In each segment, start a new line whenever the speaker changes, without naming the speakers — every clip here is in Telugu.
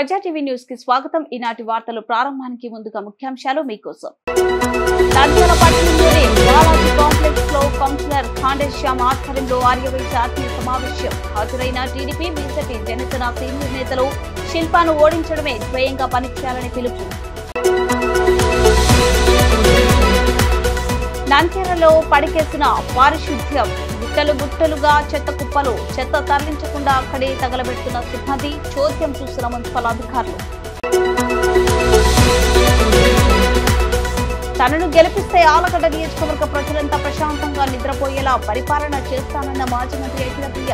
ప్రజా టీవీ న్యూస్ కి స్వాగతం. ఈనాటి వార్తలు ప్రారంభానికి ముందుగా ముఖ్యాంశాలు మీకోసం. నంద్యాల పట్టణంలోని బాలాజీ కాంప్లెక్స్ లో కౌన్సిలర్ ఖాండేశ్యామ్ ఆధ్వర్యంలో ఆర్యవైశ్య ఆత్మీయ సమావేశం. హాజరైన టీడీపీ, బీజేపీ, జనసేన సీనియర్ నేతలు శిల్పాను ఓడించడమే ధ్యేయంగా పనిచేయాలని పిలుపు. నంద్యాలలో పడికేసిన పారిశుద్ధ్యం. గుట్టలుగా చెత్త కుప్పలు. చెత్త తరలించకుండా అక్కడే తగలబెడుతున్న సిబ్బంది. చోద్యం చూసిన మున్సిపల్ అధికారులు. తనను గెలిపిస్తే ఆలగడ్డ నియోజకవర్గ ప్రజలంతా ప్రశాంతంగా నిద్రపోయేలా పరిపాలన చేస్తానన్న మాజీ మంత్రి అఖిలప్రియ.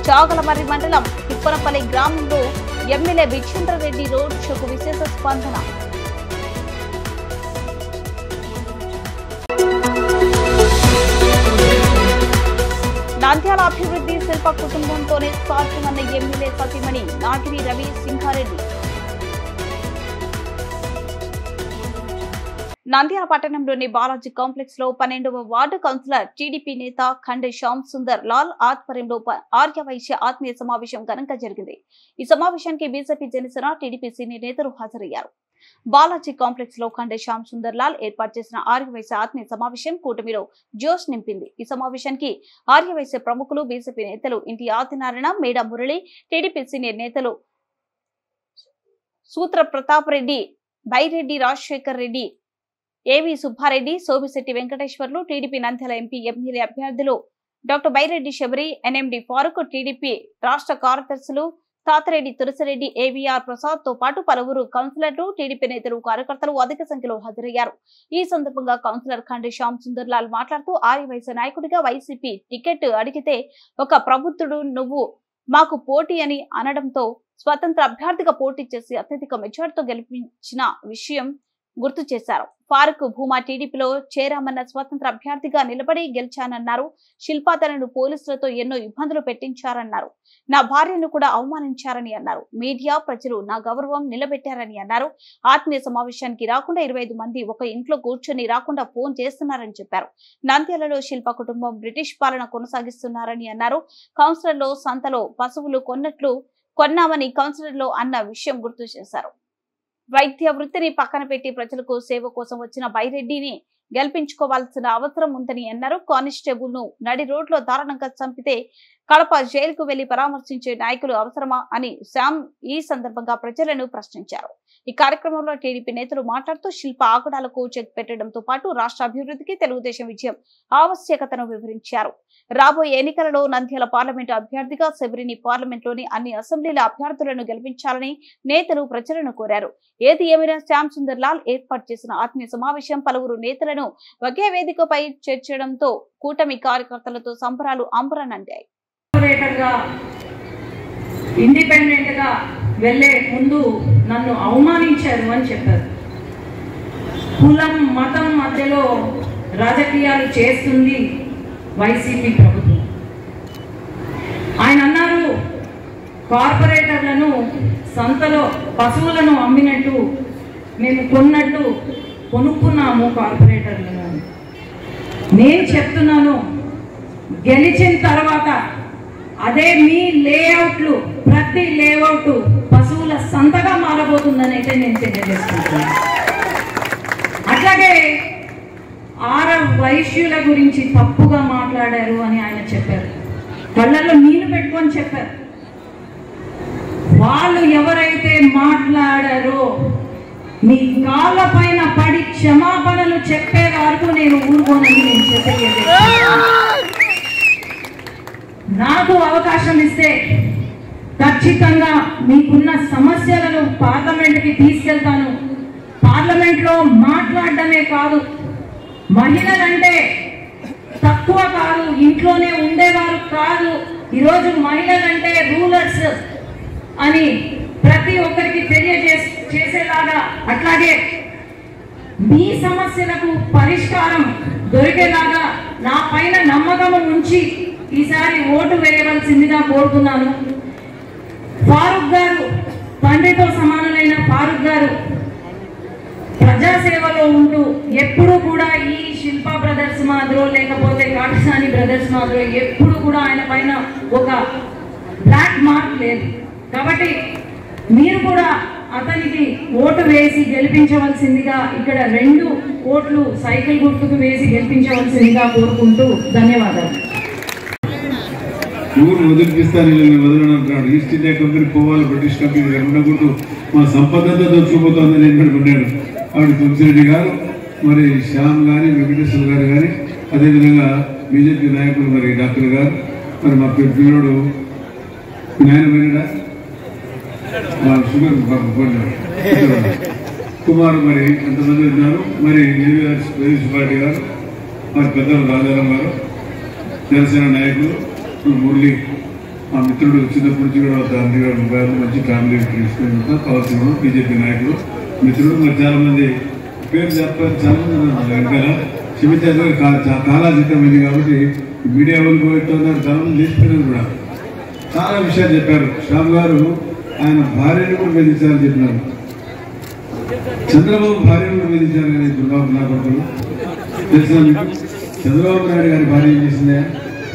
చాగలమర్రి మండలం తిప్పనపల్లి గ్రామంలో ఎమ్మెల్యే విజేంద్రరెడ్డి రోడ్ షోకు విశేష స్పందన. నంద్యాల అభివృద్ధి శిల్ప కుటుంబంతోనే సాధ్యమన్న ఎమ్మెల్యే సతీమణి నాగిరి రవి సింహారెడ్డి. నంద్యాల పట్టణంలోని బాలాజీ కాంప్లెక్స్ లో 12వ వార్డు కౌన్సిలర్ టీడీపీ నేత ఖాండేశ్యామ్ సుందర్ లాల్ ఆధ్వర్యంలో ఆర్యవైశ్య ఆత్మీయ సమావేశం ఘనంగా జరిగింది. ఈ సమావేశానికి బీజేపీ, జనసేన, టీడీపీ సీనియర్ నేతలు హాజరయ్యారు. బాలాజీ కాంప్లెక్స్ లో ఖాండేశ్యామ్ సుందర్ లాల్ ఏర్పాటు చేసిన ఆర్యవైశ్య ఆత్మీయ సమావేశం కూటమిలో జోష్ నింపింది. ఈ సమావేశానికి ఆర్యవైశ్య ప్రముఖులు, బీజేపీ నేతలు ఇంటి ఆదినారాయణ, మేడ మురళి, టీడీపీ సీనియర్ నేతలు సూత్ర Pratap Reddy, Byreddy Rajasekhar Reddy, A V Subbareddy, Somisetty Venkateswarlu, TDP Nandyal MP, MLA అభ్యర్థులు doctor Byreddy Shabari, NMD Farooq, TDP రాష్ట్ర కార్యదర్శులు తాతరెడ్డి తులసిరెడ్డి, ఏవీఆర్ ప్రసాద్ తో పాటు పలువురు కౌన్సిలర్లు, టీడీపీ నేతలు, కార్యకర్తలు అధిక సంఖ్యలో హాజరయ్యారు. ఈ సందర్భంగా కౌన్సిలర్ ఖాండేశ్యామ్ సుందర్ లాల్ మాట్లాడుతూ ఆర్యవైశ్య నాయకుడిగా వైసీపీ టికెట్ అడిగితే ఒక ప్రబుద్ధుడు నువ్వు మాకు పోటీ అని అనడంతో స్వతంత్ర అభ్యర్థిగా పోటీ చేసి అత్యధిక మెజార్టీతో గెలిపించిన విషయం గుర్తు చేశారు. ఫారూక్ భూమా టీడీపీలో చేరామన్న స్వతంత్ర అభ్యర్థిగా నిలబడి గెలిచానన్నారు. శిల్పా తనను పోలీసులతో ఎన్నో ఇబ్బందులు పెట్టించారన్నారు. నా భార్యను కూడా అవమానించారని అన్నారు. మీడియా ప్రజలు నా గౌరవం నిలబెట్టారని అన్నారు. ఆత్మీయ సమావేశానికి రాకుండా 25 మంది ఒక ఇంట్లో కూర్చొని రాకుండా ఫోన్ చేస్తున్నారని చెప్పారు. నంద్యాలలో శిల్ప కుటుంబం బ్రిటిష్ పాలన కొనసాగిస్తున్నారని అన్నారు. కౌన్సిలర్లో సంతలో పశువులు కొన్నామని కౌన్సిలర్లో అన్న విషయం గుర్తు చేశారు. వైద్య వృత్తిని పక్కన పెట్టి ప్రజలకు సేవ కోసం వచ్చిన బైరెడ్డిని గెలిపించుకోవాల్సిన అవసరం ఉందని అన్నారు. కానిస్టేబుల్ ను నడి రోడ్లో దారుణంగా చంపితే కడప జైలుకు వెళ్లి పరామర్శించే నాయకులు అవసరమా అని శ్యామ్ ఈ సందర్భంగా ప్రజలను ప్రశ్నించారు. ఈ కార్యక్రమంలో టీడీపీ నేతలు మాట్లాడుతూ శిల్ప ఆగడాలకు చెక్ పెట్టడంతో పాటు రాష్ట్ర అభివృద్ధికి తెలుగుదేశం విజయం ఆవశ్యకతను వివరించారు. రాబోయే ఎన్నికలలో నంద్యాల పార్లమెంటు అభ్యర్థిగా శబరిని పార్లమెంట్లోని అన్ని అసెంబ్లీల అభ్యర్థులను గెలిపించాలని నేతలు ప్రజలను కోరారు. ఏది ఏమైనా శ్యామ్ సుందర్ లాల్ ఏర్పాటు చేసిన ఆత్మీయ సమావేశం పలువురు నేతలను ఒకే వేదికపై చేర్చడంతో కూటమి కార్యకర్తలతో సంబరాలు అంబరనంటాయి.
ఇండిపెండెంట్ గా వెళ్లే ముందు నన్ను అవమానించారు అని చెప్పారు. కులం, మతం మధ్యలో రాజకీయాలు చేస్తుంది వైసీపీ ప్రభుత్వం. ఆయన అన్నారు, కార్పొరేటర్లను సంతలో పశువులను అమ్మినట్టు మేము కొనుక్కున్నాము కార్పొరేటర్లను. నేను చెప్తున్నాను, గెలిచిన తర్వాత అదే మీ లేఅవుట్లు, ప్రతి లేఅవుట్ పశువుల సంతగా మారబోతుందని అయితే నేను తెలియజేసుకుంటున్నాను. అట్లాగే వైశ్యుల గురించి తప్పుగా మాట్లాడారు అని ఆయన చెప్పారు. కళ్ళల్లో నీళ్లు పెట్టుకొని చెప్పారు. వాళ్ళు ఎవరైతే మాట్లాడారో మీ కాళ్ళ పైన పడి క్షమాపణలు చెప్పే వరకు నేను ఊరుకోనని నేను చెప్పేది. నాకు అవకాశం ఇస్తే ఖచ్చితంగా మీకున్న సమస్యలను పార్లమెంట్కి తీసుకెళ్తాను. పార్లమెంట్లో మాట్లాడడమే కాదు, మహిళలంటే తక్కువ కాదు, ఇంట్లోనే ఉండేవారు కాదు. ఈరోజు మహిళలంటే రూలర్స్ అని ప్రతి ఒక్కరికి తెలియజేసేలాగా, అట్లాగే మీ సమస్యలకు పరిష్కారం దొరికేలాగా నా పైన నమ్మకం ఉంచి ఈసారి ఓటు వేయవలసిందిగా కోరుతున్నాను. ఫారూక్ గారు, తండ్రితో సమానమైన ఫారూక్ గారు ప్రజాసేవలో ఉంటూ ఎప్పుడూ కూడా కూడా ఈ శిల్పా బ్రదర్స్ మాదిరో లేకపోతే కాటసాని బ్రదర్స్ మాదిరో ఎప్పుడు కూడా ఆయన పైన ఒక బ్లాక్ మార్క్ లేదు. కాబట్టి మీరు కూడా అతనికి ఓటు వేసి గెలిపించవలసిందిగా, ఇక్కడ 2 ఓట్లు సైకిల్ గుర్తుకు వేసి గెలిపించవలసిందిగా కోరుకుంటూ ధన్యవాదాలు.
ఊరు వదిలిపిస్తాను వదలనంటున్నాడు. ఈస్ట్ ఇండియా కంపెనీ పోవాలి, బ్రిటిష్ కంపెనీ ఉండకూడదు, మా సంపదంతా దొచ్చుకుపోతుందని ఎన్నడుకున్నాడు. ఆవిడ తులసిరెడ్డి గారు, మరి శ్యామ్ కానీ, వెంకటేశ్వర గారు కానీ, అదేవిధంగా బీజేపీ నాయకులు మరి డాక్టర్ గారు, మరి మా పిల్లడు న్యాయమైనడా షుగర్ కుమార్, మరి ఎంతమంది ఉన్నారు. మరి సుబ్బారెడ్డి గారు, మరి పెద్దలు రాజారాం గారు, జనసేన నాయకులు మురళి, మా మిత్రుడు చిన్నప్పటి నుంచి కూడా తండ్రి గారు మంచి ఫ్యామిలీ తీసుకుంటా కావాల్సిన బీజేపీ నాయకులు మిత్రుడు, మరి చాలా మంది పేరు చెప్పారు, చాలా మంది ఉన్నారు వెనకాల. క్షమించారు, కాలాతీతమైంది కాబట్టి మీడియా వాళ్ళు పోతున్నారు, చాలా మంది చేసిపోయినారు కూడా. చాలా విషయాలు చెప్పారు. శ్యామ్ గారు ఆయన భార్యను కూడా వేధించాలని చెప్పినారు. చంద్రబాబు భార్యను కూడా వేధించారు కానీ దుర్బాబు నా కొడుకులు తెలిసిన మీకు. చంద్రబాబు నాయుడు గారి భార్య ఏం చేసిందే?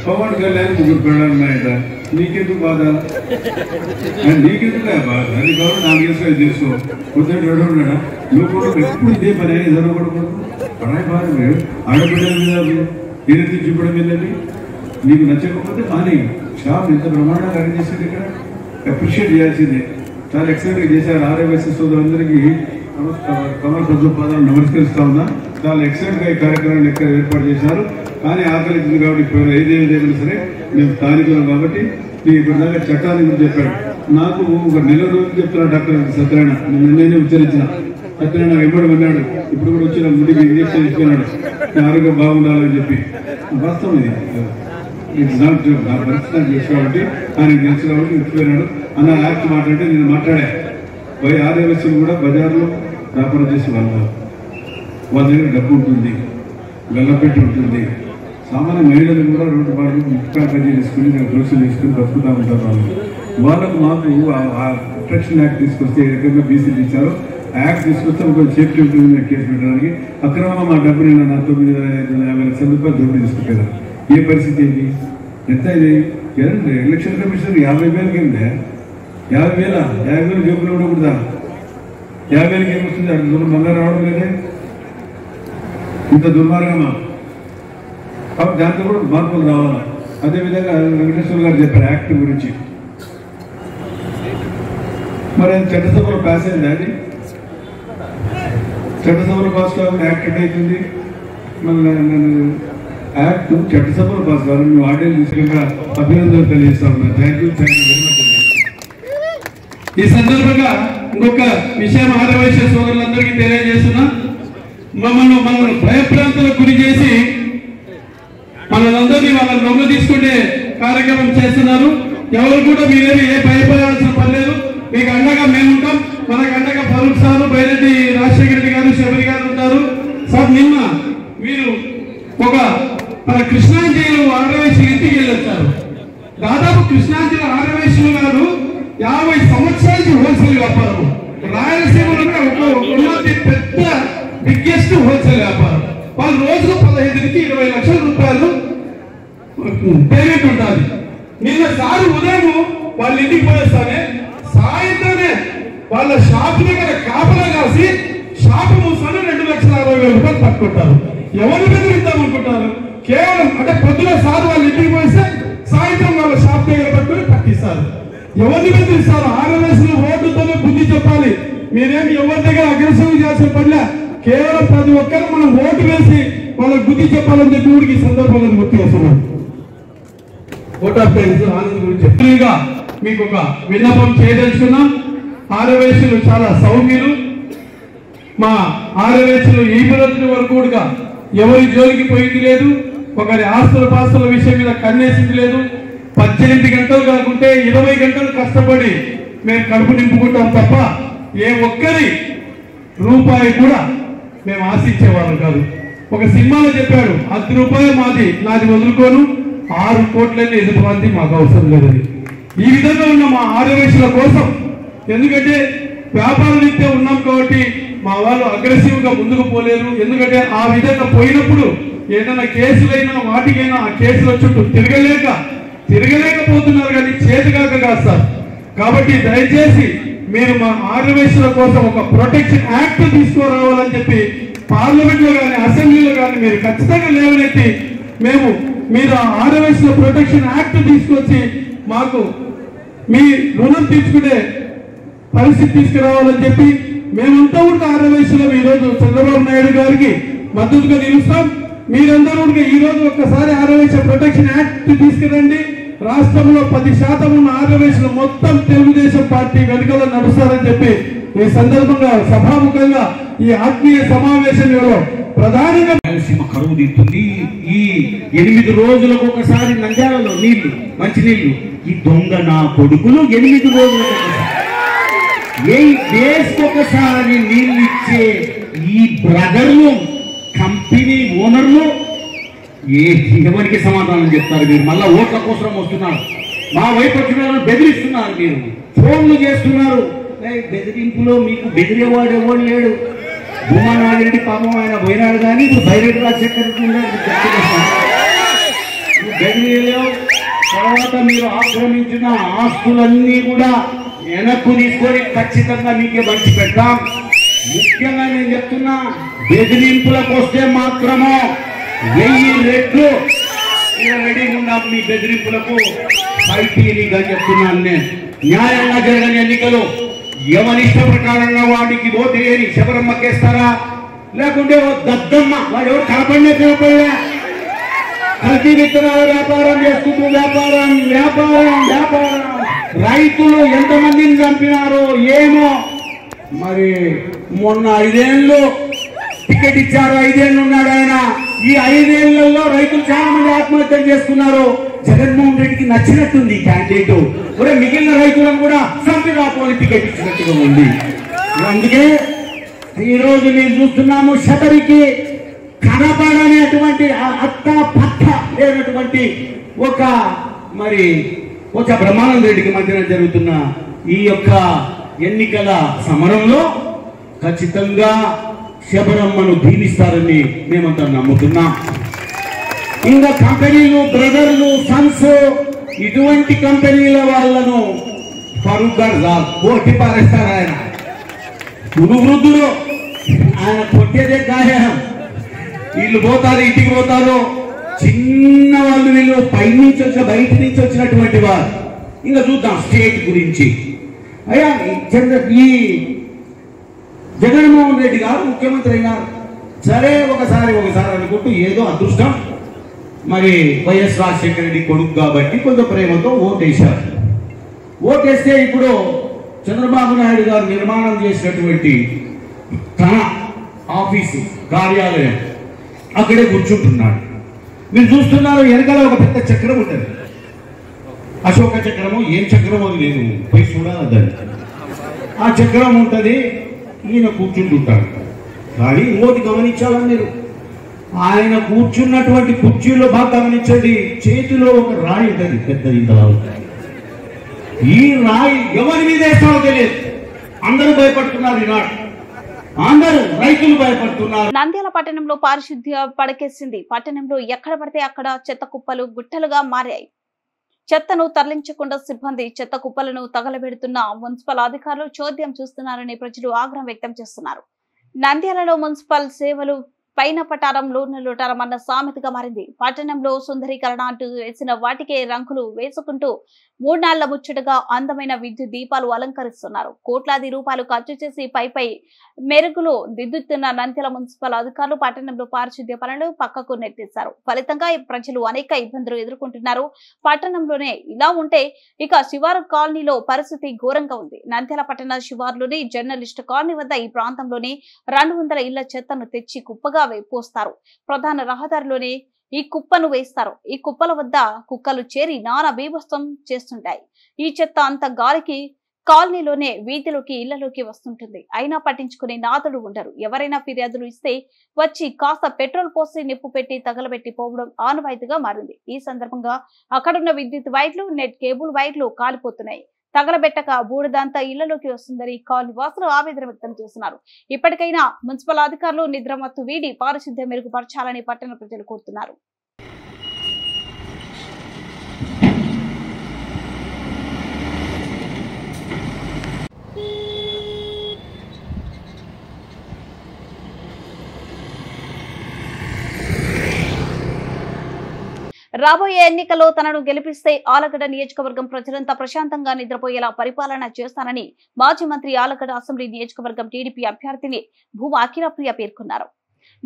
పవన్ కళ్యాణ్ 3 పిల్లలు ఉన్నాయట. నీకెందుకు బాధ? నీకెందుకు బాధ? అది కాబట్టి 4 ఏళ్ళు చేసుకో. పొద్దున్న ఎవడో ఉన్నాడా? నువ్వు కూడా ఎప్పుడు ఇదే పని అయినా చదవకూడదు. పడాయి బాధ ఆడబిడ్డల మీద ఏదైతే చూపడం ఏంటండి? నీకు నచ్చకపోతే మాని. షాప్ ఎంత బ్రహ్మాండంగా అరేంజ్ చేసింది, ఇక్కడ అప్రిషియేట్ చేయాల్సిందే. చాలా ఎక్సలెంట్గా చేశారు. ఆర్యవైశ్య సోదరులందరికీ కమల ప్రభుత్వాలను నమస్కరిస్తా ఉన్నా. చాలా ఎక్సలెంట్గా ఈ కార్యక్రమాన్ని ఎక్కడ ఏర్పాటు చేశారు. కానీ ఆకలించింది కాబట్టి ఏదేమైనా సరే మేము స్థానికులం కాబట్టి నీకు ఇప్పుడు దాకా చట్టాన్ని కూడా చెప్పాడు. నాకు ఒక నెల రోజులు చెప్తున్నాడు డాక్టర్ సత్యనారాయణ. నేనే ఉచ్చరించిన సత్యనారాయణ ఎప్పుడు విన్నాడు. ఇప్పుడు కూడా వచ్చిన ముందుకు ఇంజక్షన్ ఇస్తున్నాడు, ఆరోగ్యం బాగుండాలని చెప్పి. వాస్తవం ఇది. నా పరిస్థితి నాకు తెలుసు కాబట్టి ఆయనకు తెలుసు కాబట్టి ఇచ్చిపోయినాడు. అన్న యాక్ట్ మాట్లాడితే నేను మాట్లాడా. ఆర్యవశ్యం కూడా బజార్లో వ్యాపారం చేసి వాళ్ళ దగ్గర డబ్బు ఉంటుంది, గల్లపెట్టి ఉంటుంది. సామాన్య మహిళలు కూడా రోడ్డు పాటలు ముక్కలు కజ్జీ తీసుకుని దోషులు తీసుకుని బతుకుతూ ఉంటారు. వాళ్ళకు మాకు ప్రొటెక్షన్ యాక్ట్ తీసుకొస్తే ఏ రకంగా బీసీలు ఇచ్చారో యాక్ట్ తీసుకొస్తే ఒక సేఫ్టీ ఉంటుంది కేసు పెట్టడానికి. అక్రమంగా మా డబ్బు నేను నా 9,50 లక్షల రూపాయలు దోపిడీ తీసుకుంటాను. ఏ పరిస్థితి ఏంటి? ఎంత ఇది? ఎలక్షన్ కమిషన్ 50,000 కిందే 50,000 జోబులు ఉండకూడదా? 50,000 ఏమొస్తుంది? అక్కడ దూరం బంగారు రావడం లేదే. ఇంత దుర్మార్గమా? కాబట్టి దాంట్లో కూడా మార్పులు రావాలా. అదేవిధంగా వెంకటేశ్వర గారు చెప్పారు యాక్ట్ గురించి. మరి అది చట్టసభలో పాస్ అయింది. అది చట్టసభలో పాస్ కావాలి యాక్ట్ ఎట్ అవుతుంది. మళ్ళీ యాక్ట్ చట్టసభలో పాస్ కావాలి. మేము ఆర్డర్ తీసుకుని అభినందనలు తెలియజేస్తా ఉన్నాను. Thank you very much. ఈ సందర్భంగా ఇంకొక విషయం ఆర్యవైశ్య సోదరులందరికీ తెలియజేస్తున్నా. మనల్ని భయప్రాంతాలకు గురి చేసి మనందరినీ వాళ్ళని నొంగ తీసుకునే కార్యక్రమం చేస్తున్నారు. ఎవరు కూడా మీరేమి ఏ భయపడాల్సిన పని లేదు. మీకు అండగా మేము ఉంటాం. మనకు అండగా ఫరూక్ సార్, బైరెడ్డి రాజశేఖర రెడ్డి గారు, శబరి గారు ఉంటారు. సార్ నిన్న మీరు ఒక మన కృష్ణాంజలి ఆర్యవైశ్య ఇంటికి వెళ్ళొచ్చారు. దాదాపు కృష్ణాంజలి ఆర్యవైశ్యులు గారు 50 సంవత్సరాలకి హోల్సేల్ వ్యాపారం. రాయలసీమలో ఉన్నది పెద్ద బిగ్గెస్ట్ హోల్సేల్ వ్యాపారం. వాళ్ళు రోజుకు 15 నుంచి 20 లక్షల రూపాయలు పేమెంట్ ఉంటుంది. నిన్న సారు ఉదయం వాళ్ళ ఇంటికి పోయేస్తానే సాయంత్రమే వాళ్ళ షాపు దగ్గర కాపలా కాసి షాపు మూసుకొని 2,60,000 రూపాయలు పట్టుకుంటారు. ఎవరు బెదిరిద్దామనుకుంటారు? కేవలం అంటే పొద్దున సార్ వాళ్ళ ఇంటికి పోయిస్తే సాయంత్రం వాళ్ళ షాప్ దగ్గర పట్టుకుని పట్టిస్తారు. ఎవరిని బెదిరిస్తారు? ఆర్యవైశ్యులు ఓటుతోనే బుద్ధి చెప్పాలి. మీరేమి ఎవరి దగ్గర అగ్రెసివ్ చేసే పనిలే. కేవలం ప్రతి ఒక్కరు మనం ఓటు వేసి వాళ్ళకి బుద్ధి చెప్పాలని చెప్పి ఊరికి ఈ సందర్భంగా గుర్తు చేస్తున్నాం. ఓట్ ఆఫ్ థ్యాంక్స్ ఆనంద్ గురించి మీకు ఒక విన్నపం చేయదలుచుకున్నాం. ఆర్యవైశ్యులు చాలా సౌమ్యులు. మా ఆర్యవైశ్యులు ఈ రోజు వరకు కూడా ఎవరి జోలికి పోయింది లేదు. ఒకరి ఆస్తుల పాస్తుల విషయం మీద కన్నేసింది లేదు. 18 గంటలు కాకుంటే 20 గంటలు కష్టపడి మేము కడుపు నింపుకుంటాం తప్ప ఏ ఒక్కరి రూపాయి కూడా మేము ఆశించేవాళ్ళం కాదు. ఒక సినిమాలో చెప్పాడు, 10 రూపాయలు నాది వదులుకోను, 6 కోట్లన్నీ ఎదుర్కొంది మాకు అవసరం లేదని. ఈ విధంగా ఉన్న మా ఆర్యవైశ్యుల కోసం, ఎందుకంటే వ్యాపార రీత్యా ఉన్నాం కాబట్టి మా వాళ్ళు అగ్రెసివ్గా ముందుకు పోలేరు. ఎందుకంటే ఆ విధంగా పోయినప్పుడు ఏదైనా కేసులైనా వాటికైనా ఆ కేసుల చుట్టూ తిరగలేకపోతున్నారు, కానీ చేతిగాక కాదు సార్. కాబట్టి దయచేసి మీరు మా ఆర్యవైశ్యుల కోసం ఒక ప్రొటెక్షన్ యాక్ట్ తీసుకురావాలని చెప్పి పార్లమెంట్లో కానీ అసెంబ్లీలో కానీ మీరు ఖచ్చితంగా లేవనెత్తి మీరు ఆర్యవైశ్యుల ప్రొటెక్షన్ యాక్ట్ తీసుకొచ్చి మాకు మీ రుణం తీర్చుకునే పరిస్థితి తీసుకురావాలని చెప్పి మేమంతా కూడా ఆర్యవైశ్యులం ఈరోజు చంద్రబాబు నాయుడు గారికి మద్దతుగా నిలుస్తాం. మీరందరూ కూడా ఈరోజు ఒక్కసారి ఆర్యవైశ్య ప్రొటెక్షన్ యాక్ట్ తీసుకురండి. రాష్ట్రంలో 10% ఉన్న ఆర్యవైశ్యులు మొత్తం తెలుగుదేశం పార్టీ వెనుకలో నడుస్తారని చెప్పి ఈ సందర్భంగా సభాముఖంగా ఈ ఆత్మీయ సమావేశంలో ప్రధానంగా
కరువు తీస్తుంది. ఈ 8 రోజులకు ఒకసారి నంద్యాలలో నీళ్లు, మంచినీళ్లు, ఈ దొంగ నా కొడుకులు 8 రోజులకు ఒకసారి నీళ్ళు ఇచ్చే ఈ బ్రదర్లు, కంపెనీ ఓనర్లు ఎవరికి సమాధానం చెప్తారు? మీరు మళ్ళా ఓట్ల కోసం వస్తున్నారు, మా వైపు వచ్చిన బెదిరిస్తున్నారు, మీరు ఫోన్లు చేస్తున్నారు. బెదిరింపులో మీకు బెదిరేవాడు ఎవరు లేడు. భూమానారెడ్డి పాపం ఆయన పోయినాడు, కానీ ఇప్పుడు బైరెడ్డి రాజశేఖర్ బెదిరేలేవు. తర్వాత మీరు ఆక్రమించిన ఆస్తులన్నీ కూడా వెనక్కు తీసుకొని ఖచ్చితంగా మీకే మంచి పెడతాం. ముఖ్యంగా నేను చెప్తున్నా, బెదిరింపులకు వస్తే మాత్రము 1000 రెట్లు రెడీగా ఉన్నాం మీ బెదిరింపులకు బయటిగా చెప్తున్నాను. నేను న్యాయంగా జరగని ఎన్నికలు ఎవరి ఇష్ట ప్రకారంగా వాడికి ఓటు వేయని శబరమ్మకేస్తారా, లేకుంటే ఓ దద్దమ్మ వాడు ఎవరు కనపడలే కల్తీ విత్తనాల వ్యాపారం చేసుకుంటూ వ్యాపారం రైతులు ఎంతమందిని చంపినారో ఏమో. మరి మొన్న 5 ఏళ్ళు టికెట్ ఇచ్చారు, 5 ఏళ్ళు ఉన్నాడు ఆయన. ఈ 5 ఏళ్లలో రైతులు చాలా మంది ఆత్మహత్యలు చేసుకున్నారు. జగన్మోహన్ రెడ్డికి నచ్చినట్టుంది క్యాండిడేట్, కూడా మిగిలిన రైతులను కూడా చంపి రాపోని టికెట్ ఇచ్చినట్టుగా ఉంది. అందుకే ఈరోజు నేను చూస్తున్నాము, శబరికి కనపడనేటువంటి అత్త పత్త లేనటువంటి ఒక బ్రహ్మానంద రెడ్డికి మధ్యన జరుగుతున్న ఈ యొక్క ఎన్నికల సమరంలో ఖచ్చితంగా శబరమ్మను దీవిస్తారని మేమంతా నమ్ముతున్నాం. ఇంకా కంపెనీలు, బ్రదర్లు, సన్స్, ఇటువంటి కంపెనీల వాళ్ళను ఫరూక్ గారు కోటి పారేస్తారు. ఆయన వృద్ధుడు, ఆయన కొట్టేదే గాయం. వీళ్ళు పోతారు, ఇంటికి పోతారు. చిన్న వాళ్ళు వీళ్ళు బయట నుంచి వచ్చినటువంటి వారు. ఇంకా చూద్దాం స్టేట్ గురించి. అయ్యా, ఈ జగన్మోహన్ రెడ్డి గారు ముఖ్యమంత్రి అయినారు. సరే, ఒకసారి అనుకుంటూ ఏదో అదృష్టం, మరి వైఎస్ రాజశేఖర రెడ్డి కొడుకు కాబట్టి కొంత ప్రేమతో ఓటేశారు. ఓటేస్తే ఇప్పుడు చంద్రబాబు నాయుడు గారు నిర్మాణం చేసినటువంటి తన ఆఫీసు, కార్యాలయం అక్కడే కూర్చుంటున్నాడు. మీరు చూస్తున్నారు, వెనకాల ఒక పెద్ద చక్రం ఉంటుంది. అశోక చక్రము, ఏం చక్రమో లేదు, పోయి చూడాలి దాన్ని. ఆ చక్రం ఉంటుంది, ఈయన కూర్చుంటుంటాడు. కానీ ఇంకోటి గమనించాలని మీరు, ఆయన కూర్చున్నటువంటి కుర్చీలో బాగా గమనించండి, చేతిలో ఒక రాయి ఉంటుంది, పెద్దది ఇంతలా ఉంటుంది. ఈ రాయి ఎవరి మీద వేస్తారో తెలియదు. అందరూ భయపడుతున్నారు ఈనాడు, అందరూ రైతులు భయపడుతున్నారు.
నంద్యాల పట్టణంలో పారిశుద్ధ్య పడకేసింది. పట్టణంలో ఎక్కడ పడితే అక్కడ చెత్త కుప్పలు గుట్టలుగా మారాయి. చెత్తను తరలించకుండా సిబ్బంది చెత్త కుప్పలను తగలబెడుతున్న మున్సిపల్ అధికారులు చోద్యం చూస్తున్నారని ప్రజలు ఆగ్రహం వ్యక్తం చేస్తున్నారు. నంద్యాలలో మున్సిపల్ సేవలు పైన పటారం లోన లోటారం అన్న సామెతగా మారింది. పట్టణంలో సుందరీకరణ అంటూ వేసిన వాటికే రంగులు వేసుకుంటూ 3 నాళ్ల ముచ్చటగా అందమైన విద్యుత్ దీపాలు అలంకరిస్తున్నారు. కోట్లాది రూపాయలు ఖర్చు చేసి పై మెరుగులు దిద్దుతున్న నంద్యాల మున్సిపల్ అధికారులు పట్టణంలో పారిశుద్ధ్య పనులు పక్కకు నెట్టేశారు. ఫలితంగా ప్రజలు అనేక ఇబ్బందులు ఎదుర్కొంటున్నారు. పట్టణంలోనే ఇలా ఉంటే ఇక శివారు కాలనీలో పరిస్థితి ఘోరంగా ఉంది. నంద్యాల పట్టణ శివారులోని జర్నలిస్ట్ కాలనీ వద్ద ఈ ప్రాంతంలోని 200 ఇళ్ల చెత్తను తెచ్చి కుప్పగా పోస్తారు. ప్రధాన రహదారిలోనే ఈ కుప్పను వేస్తారు. ఈ కుప్పల వద్ద కుక్కలు చేరి నానా బీభత్సం చేస్తుంటాయి. ఈ చెత్త అంత గాలికి కాలనీలోనే వీధిలోకి ఇళ్లలోకి వస్తుంటుంది. అయినా పట్టించుకునే నాథుడు ఉండరు. ఎవరైనా ఫిర్యాదులు ఇస్తే వచ్చి కాస్త పెట్రోల్ పోసి నిప్పు పెట్టి తగలబెట్టి పోవడం ఆనవాయితీగా మారింది. ఈ సందర్భంగా అక్కడున్న విద్యుత్ వైర్లు, నెట్ కేబుల్ వైర్లు కాలిపోతున్నాయి. తగలబెట్టక బూడిదంతా ఇళ్లలోకి వస్తుందని కాలనీ వాసులు ఆవేదన వ్యక్తం చేస్తున్నారు. ఇప్పటికైనా మున్సిపల్ అధికారులు నిద్రమత్తు వీడి పారిశుద్ధ్యం మెరుగుపరచాలని పట్టణ ప్రజలు కోరుతున్నారు. రాబోయే ఎన్నికల్లో తనను గెలిపిస్తే ఆలగడ్డ నియోజకవర్గం ప్రజలంతా ప్రశాంతంగా నిద్రపోయేలా పరిపాలన చేస్తానని మాజీ మంత్రి ఆలగడ్డ అసెంబ్లీ నియోజకవర్గం టీడీపీ అభ్యర్థిని భూమా అఖిలప్రియ పేర్కొన్నారు.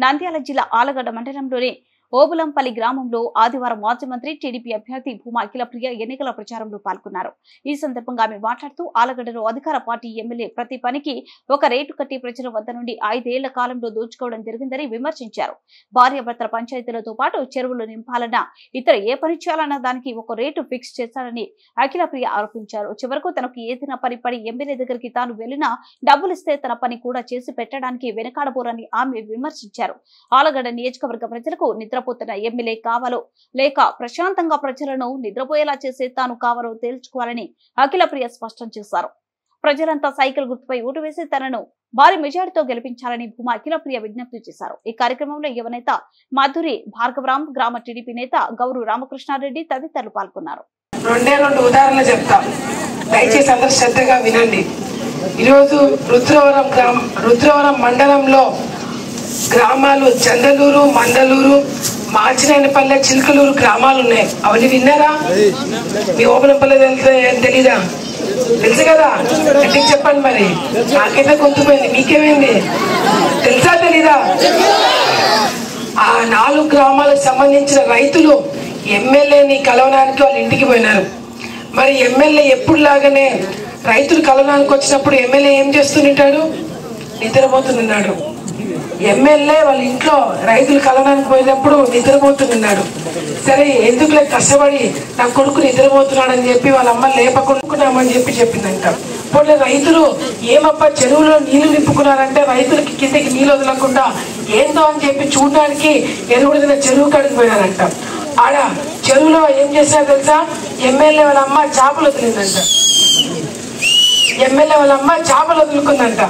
నంద్యాల జిల్లా ఆలగడ్డ మండలంలోని ఓబులంపల్లి గ్రామంలో ఆదివారం మాజీ మంత్రి టీడీపీ అభ్యర్థి భూమా అఖిలప్రియ ఎన్నికల ప్రచారంలో పాల్గొన్నారు. ఈ సందర్భంగా ఆమె మాట్లాడుతూ ఆలగడ్డలో అధికార పార్టీ ఎమ్మెల్యే ప్రతి పనికి ఒక రేటు కట్టి ప్రజల వద్ద నుండి 5 ఏళ్ల కాలంలో దోచుకోవడం జరిగిందని విమర్శించారు. భార్యాభర్తల పంచాయతీలతో పాటు చెరువులు నింపాలన్నా ఇతర ఏ పని చేయాలన్న దానికి ఒక రేటు ఫిక్స్ చేశారని అఖిలప్రియ ఆరోపించారు. చివరకు తనకు ఏదైనా పని పడి ఎమ్మెల్యే దగ్గరికి తాను వెళ్లినా డబ్బులిస్తే తన పని కూడా చేసి పెట్టడానికి వెనకాడబోరని ఆమె విమర్శించారు. ఆలగడ్డ నియోజకవర్గ ప్రజలకు నిద్రపోతున్న ఎమ్మెల్యే కావాలో లేక ప్రశాంతంగా ప్రజలను నిద్రపోయేలా చేసే తాను కావాలో తేల్చుకోవాలని అఖిలప్రియ స్పష్టం చేశారు. ప్రజలంతా సైకిల్ గుర్తుపై ఓటు వేసి తనను భారీ మెజారిటీతో గెలిపించాలని భూమా అఖిలప్రియ విజ్ఞప్తి చేశారు. ఈ కార్యక్రమంలో యువనేత మధురి భార్గవరాం, గ్రామ టీడీపీ నేత గౌరు రామకృష్ణారెడ్డి తదితరులు పాల్గొన్నారు.
రెండు ఉదాహరణలు చెప్తా, దయచేసి అందరూ శ్రద్ధగా వినండి. ఈరోజు రుద్రవరం మండలంలో గ్రామాలు చందలూరు, మండలూరు, మాచినేనిపల్లె, చిలుకలూరు గ్రామాలు ఉన్నాయి. అవన్నీ విన్నారా? మీ ఓపెనపల్లె తెలీదా? తెలుసు కదా, గట్టిగా చెప్పండి. మరి నాకైతే గుర్తుపోయింది, మీకేమైంది? తెలుసా తెలీదా? ఆ 4 గ్రామాలకు సంబంధించిన రైతులు ఎమ్మెల్యేని కలవడానికి వాళ్ళ ఇంటికి పోయినారు. మరి ఎమ్మెల్యే ఎప్పుడులాగానే రైతులు కలవడానికి వచ్చినప్పుడు ఎమ్మెల్యే ఏం చేస్తుంటాడు? నిద్రపోతున్నాడు. ఎమ్మెల్యే వాళ్ళ ఇంట్లో రైతులు కలవడానికి పోయినప్పుడు నిద్రపోతున్నాడు. సరే, ఎందుకులే కష్టపడి నా కొడుకు నిద్రపోతున్నాడు అని చెప్పి వాళ్ళ అమ్మ లేపకుంటున్నామని చెప్పిందంట. పోలే రైతులు ఏమప్పా చెరువులో నీళ్లు నింపుకున్నారంటే రైతులకి కిందకి నీళ్ళు వదలకుండా ఏందో అని చెప్పి చూడడానికి ఎరుగుడిన చెరువు కాడికి పోయినారంట. ఆడ చెరువులో ఏం చేసినారు తెలుసా? ఎమ్మెల్యే వాళ్ళ అమ్మ చేపలు వదిలిందంట. ఎమ్మెల్యే వాళ్ళ అమ్మ చేపలు వదులుకుందంట.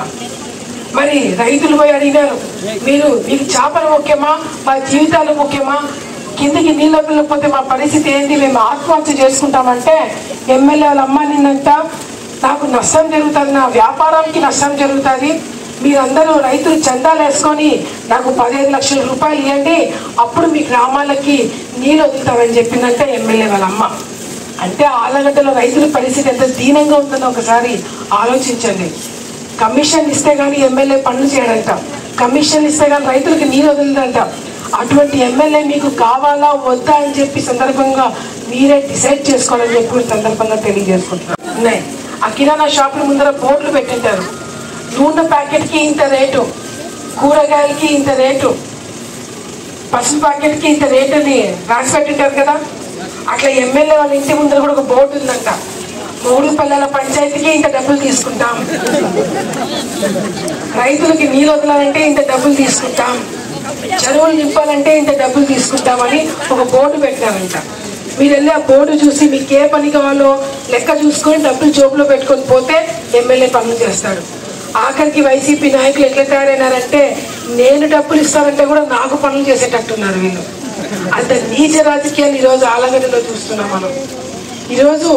మరి రైతులు పోయి అడిగినారు, మీకు చేపలు ముఖ్యమా, మా జీవితాలు ముఖ్యమా? కిందికి నీళ్ళు వదలకపోతే మా పరిస్థితి ఏంటి? మేము ఆత్మహత్య చేసుకుంటామంటే ఎమ్మెల్యే వాళ్ళ అమ్మ నిన్నంట, నాకు నష్టం జరుగుతుంది, నా వ్యాపారానికి నష్టం జరుగుతుంది, మీరందరూ రైతులు చందాలు వేసుకొని నాకు 15 లక్షల రూపాయలు ఇవ్వండి, అప్పుడు మీ గ్రామాలకి నీళ్ళు వదులుతామని చెప్పిందంటే ఎమ్మెల్యే వాళ్ళ అమ్మ. అంటే ఆలగడ్డలో రైతుల పరిస్థితి ఎంత దీనంగా ఉంటుందో ఒకసారి ఆలోచించండి. కమిషన్ ఇస్తే కానీ ఎమ్మెల్యే పనులు చేయడంట, కమిషన్ ఇస్తే కానీ రైతులకు నీళ్ళు వదలదంట. అటువంటి ఎమ్మెల్యే మీకు కావాలా వద్దా అని చెప్పి సందర్భంగా మీరే డిసైడ్ చేసుకోవాలని చెప్పి సందర్భంగా తెలియజేసుకుంటున్నాను. ఆ కిరాణా షాపుల ముందర బోర్డులు పెట్టింటారు, నూనె ప్యాకెట్కి ఇంత రేటు, కూరగాయలకి ఇంత రేటు, పసుపు ప్యాకెట్కి ఇంత రేటు అని రాసి పెట్టింటారు కదా. అట్లా ఎమ్మెల్యే వాళ్ళ ఇంటి ముందర కూడా ఒక బోర్డు ఉందంట, 3 పల్లెల పంచాయతీకి ఇంత డబ్బులు తీసుకుంటాం, రైతులకి నీళ్ళు వదలాలంటే ఇంత డబ్బులు తీసుకుంటాం, చెరువులు నింపాలంటే ఇంత డబ్బులు తీసుకుంటామని ఒక బోర్డు పెట్టారంట. మీరు వెళ్ళి ఆ బోర్డు చూసి మీకు ఏ పని కావాలో లెక్క చూసుకొని డబ్బులు జోబులో పెట్టుకొని పోతే ఎమ్మెల్యే పనులు చేస్తాడు. ఆఖరికి వైసీపీ నాయకులు ఎట్లా తయారైనారంటే నేను డబ్బులు ఇస్తానంటే కూడా నాకు పనులు చేసేటట్టున్నారు వీళ్ళు. అంత నీచ రాజకీయాలు ఈరోజు ఆలగడ్డలో చూస్తున్నాం మనం. ఈరోజు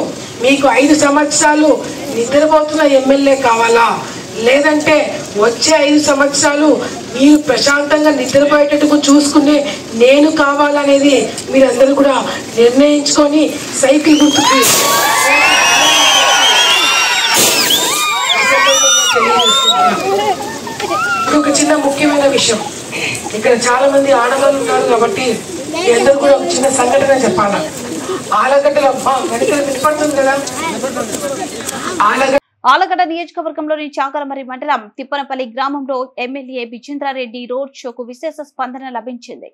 మీకు 5 సంవత్సరాలు నిద్రపోతున్న ఎమ్మెల్యే కావాలా, లేదంటే వచ్చే 5 సంవత్సరాలు మీరు ప్రశాంతంగా నిద్రపోయేటట్టుకు చూసుకునే నేను కావాలనేది మీరందరూ కూడా నిర్ణయించుకొని సైకిల్ గుర్తుకి ఒక చిన్న ముఖ్యమైన విషయం, ఇక్కడ చాలా మంది ఆడవాళ్ళు ఉన్నారు కాబట్టి అందరూ కూడా ఒక చిన్న సంఘటన చెప్పాలా. ఆలగడ్డలో వినపడుతుంది కదా,
ఆలగడ్డ నియోజకవర్గంలోని చాకలమరి మండలం తిప్పనపల్లి గ్రామంలో ఎమ్మెల్యే బిజేంద్రారెడ్డి రోడ్ షోకు విశేష స్పందన లభించింది.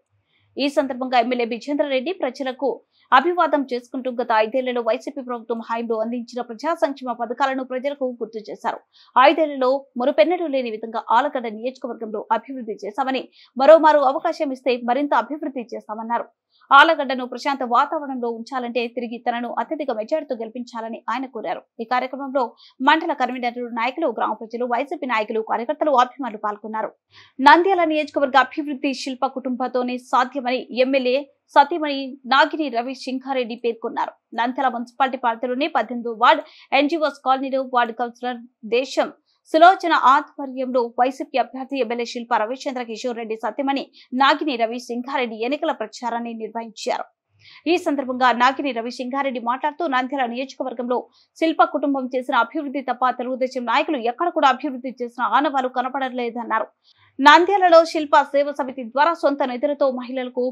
ఈ సందర్భంగా ఎమ్మెల్యే బిజేంద్రారెడ్డి ప్రజలకు అభివాదం చేసుకుంటూ గత 5 ఏళ్లలో వైసీపీ ప్రభుత్వం హయాంలో అందించిన ప్రజా సంక్షేమ పథకాలను ప్రజలకు గుర్తు చేశారు. 5 ఏళ్లలో మునుపెన్నడూ లేని విధంగా ఆలగడ్డ నియోజకవర్గంలో అభివృద్ధి చేశామని, మరోమారు అవకాశం ఇస్తే మరింత అభివృద్ధి చేస్తామన్నారు. ఆలగడ్డను ప్రశాంత వాతావరణంలో ఉంచాలంటే తిరిగి తనను అత్యధిక మెజార్టీతో గెలిపించాలని ఆయన కోరారు. ఈ కార్యక్రమంలో మండల కన్వీనర్లు, నాయకులు, గ్రామ ప్రజలు, వైసీపీ నాయకులు, కార్యకర్తలు, అభిమానులు పాల్గొన్నారు. నంద్యాల నియోజకవర్గ అభివృద్ధి శిల్ప కుటుంబంతోనే సాధ్యమని ఎమ్మెల్యే సతీమణి నాగిని రవి సింహారెడ్డి పేర్కొన్నారు. నంద్యాల మున్సిపాలిటీ పరిధిలోని 18వ వార్డు ఎన్జీఓస్ కాలనీలో వార్డు కౌన్సిలర్ దేశం సులోచన ఆధ్వర్యంలో వైసీపీ అభ్యర్థి ఎమ్మెల్యే శిల్ప రవిచంద్ర కిషోర్ రెడ్డి సతీమణి నాగిని రవి సింహారెడ్డి ఎన్నికల ప్రచారాన్ని నిర్వహించారు. ఈ సందర్భంగా నాగిని రవి సింహారెడ్డి మాట్లాడుతూ నంద్యాల నియోజకవర్గంలో శిల్ప కుటుంబం చేసిన అభివృద్ధి తప్ప తెలుగుదేశం నాయకులు ఎక్కడ కూడా అభివృద్ధి చేసిన ఆనవాలు కనపడలేదన్నారు. నంద్యాలలో శిల్ప సేవ సమితి ద్వారా సొంత నిధులతో మహిళలకు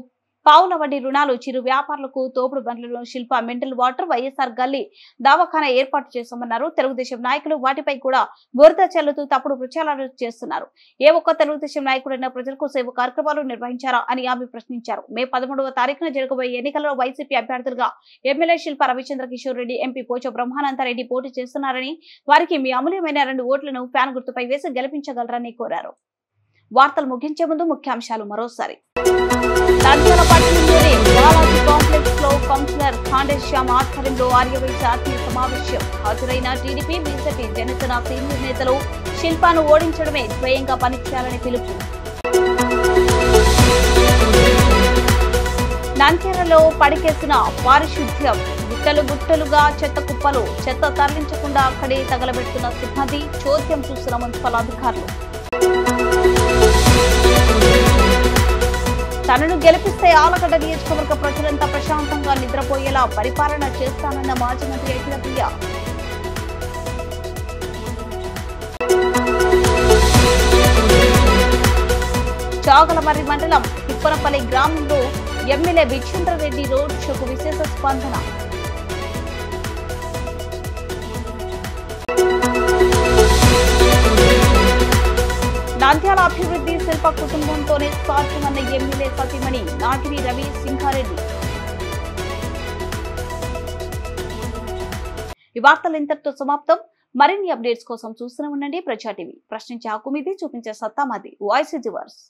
పావుల వడ్డీ రుణాలు, చిరు వ్యాపారులకు తోపుడు బండ్లను శిల్ప మినరల్ వాటర్, వైఎస్ఆర్ గల్లీ దవాఖానా ఏర్పాటు చేశామన్నారు. తెలుగుదేశం నాయకులు వాటిపై కూడా బురద చల్లుతూ తప్పుడు ప్రచారాలు చేస్తున్నారు. ఏ ఒక్క తెలుగుదేశం నాయకుడైనా ప్రజలకు సేవ కార్యక్రమాలు నిర్వహించారా అని ఆమె ప్రశ్నించారు. మే 11వ తారీఖున జరగబోయే ఎన్నికల్లో వైసీపీ అభ్యర్థులుగా ఎమ్మెల్యే శిల్ప రవిచంద్ర కిషోర్ రెడ్డి, ఎంపీ పోచ బ్రహ్మానందరెడ్డి పోటీ చేస్తున్నారని, వారికి మీ అమూల్యమైన 2 ఓట్లను ఫ్యాన్ గుర్తుపై వేసి గెలిపించగలరని కోరారు. వార్తలు ముగించే ముందు ముఖ్యాంశాలు మరోసారి. నంద్యాల పట్టణంలోని బాలాజీ కాంప్లెక్స్ లో కౌన్సిలర్ ఖాండేశ్యామ్ ఆధ్వర్యంలో ఆర్యవైశ్య ఆత్మీయ సమావేశం. హాజరైన టీడీపీ, బీజేపీ, జనసేన సీనియర్ నేతలు శిల్పాను ఓడించడమే స్వయంగా పనిచేయాలని పిలుపు. నంద్యాలలో పడికేసిన పారిశుద్ధ్యం, గుట్టలు గుట్టలుగా చెత్త కుప్పలు, చెత్త తరలించకుండా అక్కడే తగలబెడుతున్న సిబ్బంది, చోద్యం చూస్తున్న మున్సిపల్ అధికారులు. తనను గెలిపిస్తే ఆలగడ్డ నియోజకవర్గ ప్రజలంతా ప్రశాంతంగా నిద్రపోయేలా పరిపాలన చేస్తానన్న మాజీ మంత్రి అఖిలప్రియ. చాగలమర్రి మండలం తిప్పనపల్లి గ్రామంలో ఎమ్మెల్యే బిచ్చుంద్రారెడ్డి రోడ్ షోకు విశేష స్పందన. నంద్యాల అభివృద్ధి శిల్ప కుటుంబంతోనే సాధ్యమన్న ఎమ్మెల్యే సతీమణి నాగిని రవి సింహారెడ్డి. ఈ వార్తలు ఇంతటితో సమాప్తం. మరిన్ని అప్డేట్స్ కోసం చూస్తూనే ఉండండి ప్రజా టీవీ. ప్రశ్నించే హక్కు మీది, చూపించే సత్తా మాది. Voice verse.